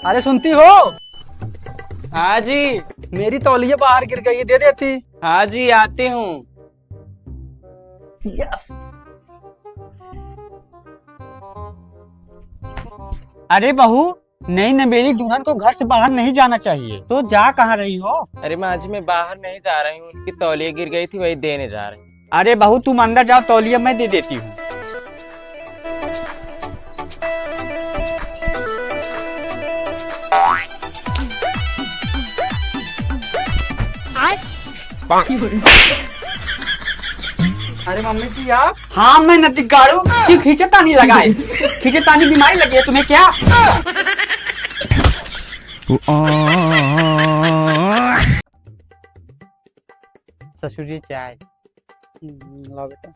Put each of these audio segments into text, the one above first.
अरे सुनती हो? हाँ जी। मेरी तौलिया बाहर गिर गई, दे देती। हाँ जी आती हूँ। यस। अरे बहू, नई नवेली दुल्हन को घर से बाहर नहीं जाना चाहिए, तो जा कहाँ रही हो? अरे माँ जी मैं बाहर नहीं जा रही हूँ, उनकी तौलिया गिर गई थी वही देने जा रही हूँ। अरे बहू तुम अंदर जाओ, तौलिया मैं दे देती हूँ। अरे मम्मी जी आप? हाँ मैं नदी गाड़ू क्यों खींचतानी लगाए? खींचतानी बीमारी लगी है तुम्हें क्या? ससुर जी चाय। लाओ बेटा।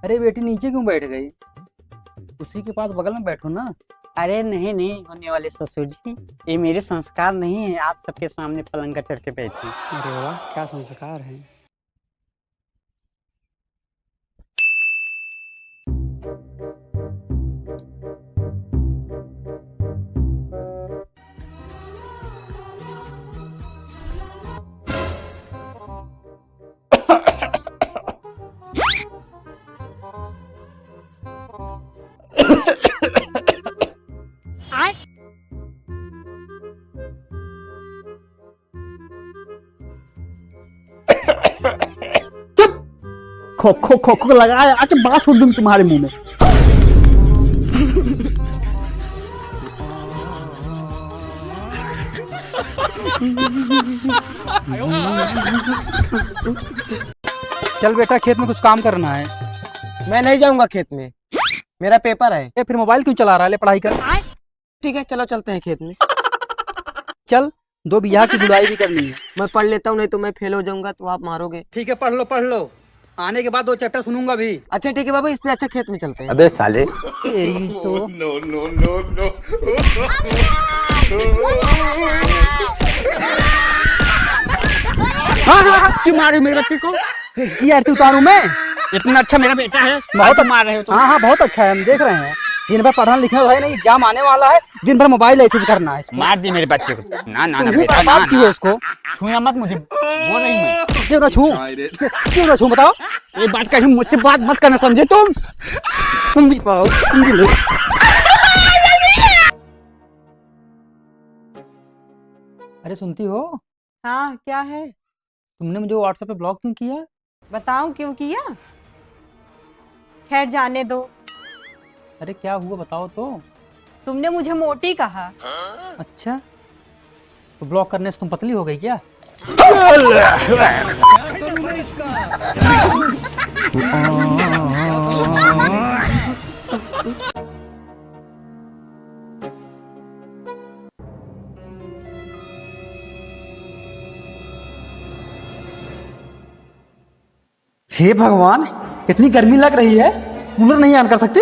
अरे बेटी नीचे क्यों बैठ गई? उसी के पास बगल में बैठो ना। अरे नहीं नहीं होने वाले ससुर जी, ये मेरे संस्कार नहीं है आप सबके सामने पलंग पर चढ़ के बैठी। अरे वाह क्या संस्कार है। खो खो खो खो लगाया आके बात छोड़ दूं तुम्हारे मुंह में। चल बेटा खेत में कुछ काम करना है। मैं नहीं जाऊंगा खेत में, मेरा पेपर है। ए फिर मोबाइल क्यों चला रहा है? ले पढ़ाई कर। ठीक है चलो चलते हैं खेत में। चल 2 बियाह की गुड़ाई भी करनी है। मैं पढ़ लेता हूँ, नहीं तो मैं फेल हो जाऊंगा तो आप मारोगे। ठीक है पढ़ लो। आने के बाद 2 चैप्टर सुनूंगा भी। अच्छा ठीक है बाबू, इससे अच्छा खेत में चलते हैं। अबे साले। तेरी तो हाँ, क्यों मारे मेरे बच्चे को? इसकी आरती उतारूं मैं? इतना अच्छा मेरा बेटा है, बहुत मार रहे हो तुम। हाँ बहुत अच्छा है, हम देख रहे हैं। दिन भर पढ़ना लिखना है नहीं, एग्जाम आने वाला है, दिन भर मोबाइल ऐसे भी करना है इसको। मार दी मेरे बच्चे को। ना ना ना तुझे बेटा, ना बर्बाद क्यों है इसको? छूना मत मुझे, बोल रही मैं। क्यों ना छू बताओ। ये बात कहीं मुझसे बात मत करना, समझे तुम भी पाओ, तुम भी लो। अरे सुनती हो? हाँ क्या है? तुमने मुझे व्हाट्सएप पे ब्लॉक क्यों किया? बताऊं क्यों किया? खैर जाने दो। अरे क्या हुआ बताओ तो। तुमने मुझे मोटी कहा। अच्छा तो ब्लॉक करने से तुम पतली हो गई क्या? हे भगवान कितनी गर्मी लग रही है, कूलर नहीं ऑन कर सकती?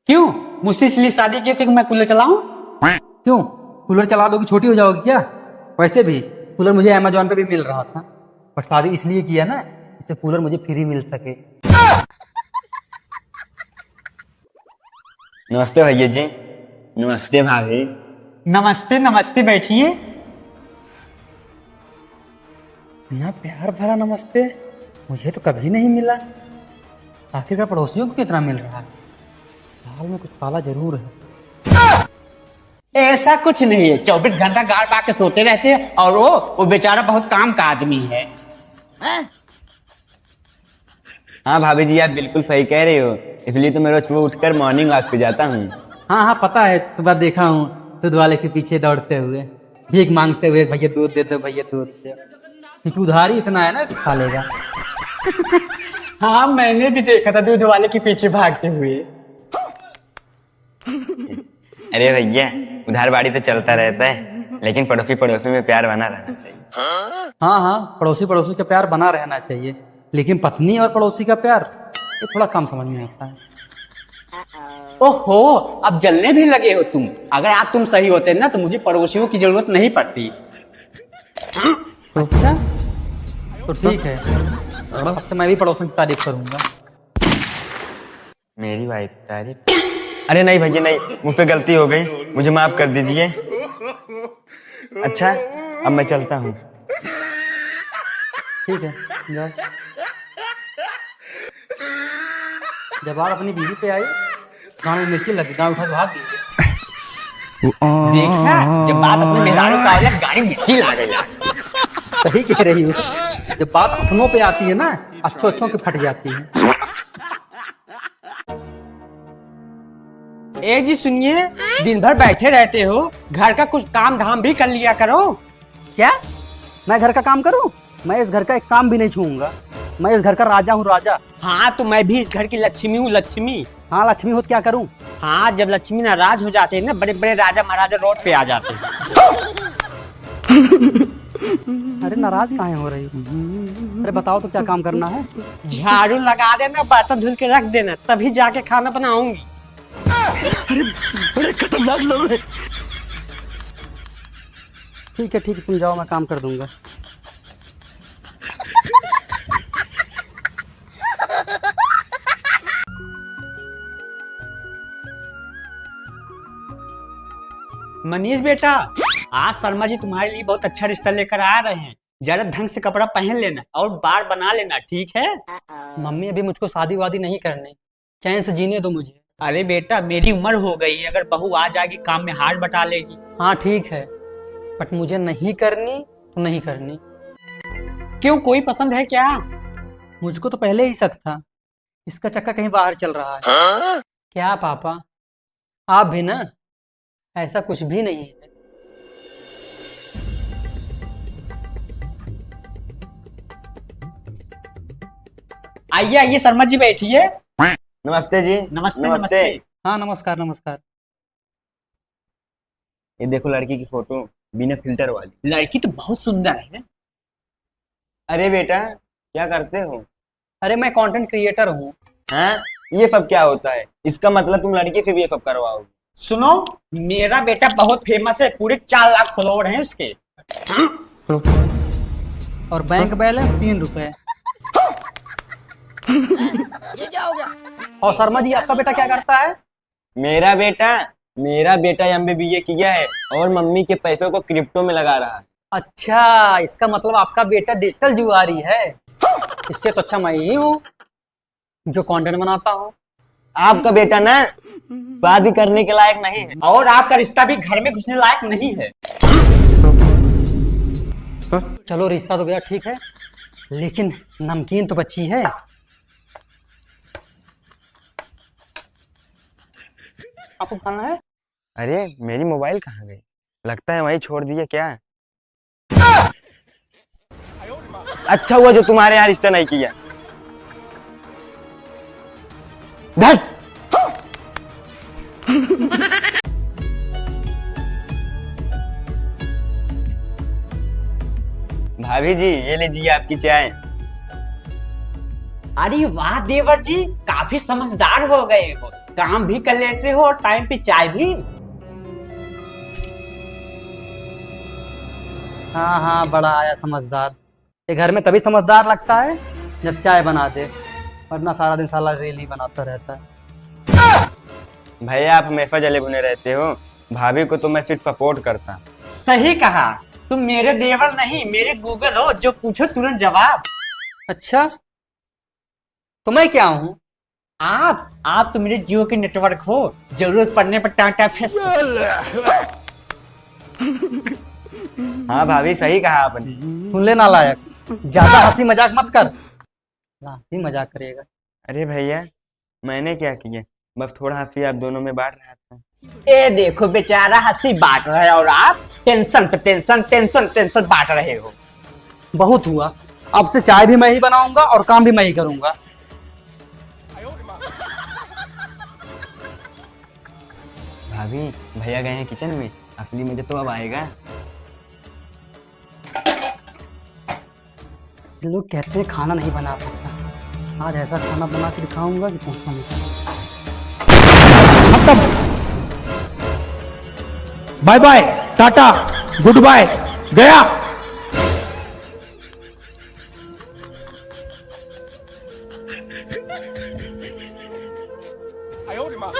क्यों मुझसे इसलिए शादी की थी कि मैं कूलर चलाऊं? क्यों कूलर चला दोगी छोटी हो जाओगी क्या? वैसे भी कूलर मुझे अमेजोन पे भी मिल रहा था, पर शादी इसलिए किया ना इससे कूलर मुझे फ्री मिल सके। नमस्ते भैया जी। नमस्ते भाभी। नमस्ते नमस्ते, बैठिए। ना प्यार भरा नमस्ते मुझे तो कभी नहीं मिला। आखिरकार पड़ोसियों को कितना मिल रहा है? हाल में कुछ काला जरूर है। ऐसा कुछ नहीं है, 24 घंटा गाड़ पा के सोते रहते हैं, और वो बेचारा बहुत काम का आदमी है। हाँ भाभी जी आप बिल्कुल सही कह रहे हो, इसलिए तो मैं रोज सुबह उठकर मॉर्निंग वॉक पे जाता हूँ। हाँ पता है, सुबह देखा हूँ दूध वाले के पीछे दौड़ते हुए, भीख मांगते हुए, भैया दूध दे दो भैया दूध दे दो, क्योंकि उधारी इतना है ना इसे खा लेगा। हाँ मैंने भी देखा था दूध वाले के पीछे भागते हुए। अरे भैया उधारबाड़ी तो चलता रहता है, लेकिन पड़ोसी पड़ोसी में प्यार बना रहना चाहिए। हाँ पड़ोसी का प्यार बना रहना चाहिए, लेकिन पत्नी और पड़ोसी का प्यार ये थोड़ा कम समझ में आता है। ओहो अब जलने भी लगे हो तुम। अगर आप तुम सही होते ना तो मुझे पड़ोसियों की जरूरत नहीं पड़ती। अच्छा तो ठीक है, अब तो मैं भी पड़ोसन की तारीफ करूंगा। मेरी वाइफ तारीफ? अरे नहीं भैया नहीं, मुझ पे गलती हो गई, मुझे माफ कर दीजिए। अच्छा अब मैं चलता हूँ। ठीक है, जाओ। जब आप अपनी बीवी पे आई, गाँव में मिर्ची लगी, गाँव उठा के भाग गई। देखा, जब बात अपने मेहरारू का हो जाए, गाड़ी मिर्ची ला गई। सही कह रही हो, जब बात अपनों पे आती है ना, अच्छों की फट जाती है। ए जी सुनिए, दिन भर बैठे रहते हो, घर का कुछ काम धाम भी कर लिया करो। क्या? मैं घर का काम करूं? मैं इस घर का एक काम भी नहीं छूऊंगा। मैं इस घर का राजा हूँ, राजा। हाँ तो मैं भी इस घर की लक्ष्मी हूँ, लक्ष्मी। हाँ लक्ष्मी हो तो क्या करूं? हाँ जब लक्ष्मी नाराज हो जाते हैं ना, बड़े बड़े राजा महाराजा रोड पे आ जाते हैं। अरे नाराज काहे हो रही हो? अरे बताओ तो क्या काम करना है? झाड़ू लगा देना, बर्तन धुल के रख देना, तभी जाके खाना बनाऊंगी। बड़े खतरनाक लोग हैं। ठीक है तुम जाओ, मैं काम कर दूंगा। मनीष बेटा, आज शर्मा जी तुम्हारे लिए बहुत अच्छा रिश्ता लेकर आ रहे हैं। जरा ढंग से कपड़ा पहन लेना और बाल बना लेना, ठीक है? मम्मी अभी मुझको शादी वादी नहीं करनी, चैन से जीने दो मुझे। अरे बेटा मेरी उम्र हो गई है, अगर बहू आ जाएगी काम में हाथ बटा लेगी। हाँ ठीक है, बट मुझे नहीं करनी तो नहीं करनी। क्यों, कोई पसंद है क्या? मुझको तो पहले ही शक था, इसका चक्कर कहीं बाहर चल रहा है। क्या पापा, आप भी ना? ऐसा कुछ भी नहीं है। आइए आइए शर्मा जी बैठिए। नमस्ते जी। नमस्ते नमस्ते। हाँ नमस्कार नमस्कार। ये देखो लड़की की फोटो, बिना फिल्टर वाली। लड़की तो बहुत सुंदर है। अरे बेटा क्या करते हो? अरे मैं कंटेंट क्रिएटर हूँ। हाँ ये सब क्या होता है? इसका मतलब तुम लड़की से भी ये सब करवाओगे? सुनो, मेरा बेटा बहुत फेमस है, पूरे 4 लाख फॉलोअर हैं उसके। और बैंक बैलेंस 3 रुपए। और शर्मा जी आपका बेटा क्या करता है? मेरा बेटा MBA किया है और मम्मी के पैसों को क्रिप्टो में लगा रहा है। अच्छा, इसका मतलब आपका बेटा डिजिटल जुआरी है। इससे तो अच्छा मैं ही हूँ जो कंटेंट बनाता हूँ। आपका बेटा ना शादी करने के लायक नहीं है और आपका रिश्ता भी घर में घुसने लायक नहीं है। चलो रिश्ता तो गया ठीक है, लेकिन नमकीन तो बची है। आपको खाना है? अरे मेरी मोबाइल कहाँ गई? लगता है वहीं छोड़ दिया क्या? अच्छा हुआ जो तुम्हारे यहाँ रिश्ता नहीं किया। धत! भाभी जी ये लीजिए आपकी चाय। अरे वाह देवर जी, काफी समझदार हो गए हो, काम भी कर लेते हो और टाइम पे चाय भी। हाँ बड़ा आया समझदार। ये घर में तभी समझदार लगता है जब चाय बना दे, वरना सारा दिन साला रेली बनाता रहता है। भैया आप हमेशा जले भुने रहते हो, भाभी को तो मैं सिर्फ सपोर्ट करता। सही कहा, तुम मेरे देवर नहीं मेरे गूगल हो, जो पूछो तुरंत जवाब। अच्छा तो मैं क्या हूँ? आप तो मेरे जियो के नेटवर्क हो, जरूरत पड़ने पर टाटा फेस। हाँ भाभी सही कहा आपने। सुन ले नालायक, ज्यादा हंसी मजाक मत कर। हंसी मजाक करेगा। अरे भैया मैंने क्या किया, बस थोड़ा हंसी आप दोनों में बांट रहा था। ए देखो बेचारा हंसी बांट रहा है और आप टेंशन पे टेंशन बांट रहे हो। बहुत हुआ, अब से चाय भी मैं ही बनाऊंगा और काम भी मैं ही करूंगा। भाभी भैया गए हैं किचन में, असली मजा तो अब आएगा। लोग कहते हैं खाना नहीं बना पाता, आज ऐसा खाना बना के दिखाऊंगा कि पूछना नहीं। Bye bye, tata, goodbye, गया। 哎呦我的妈！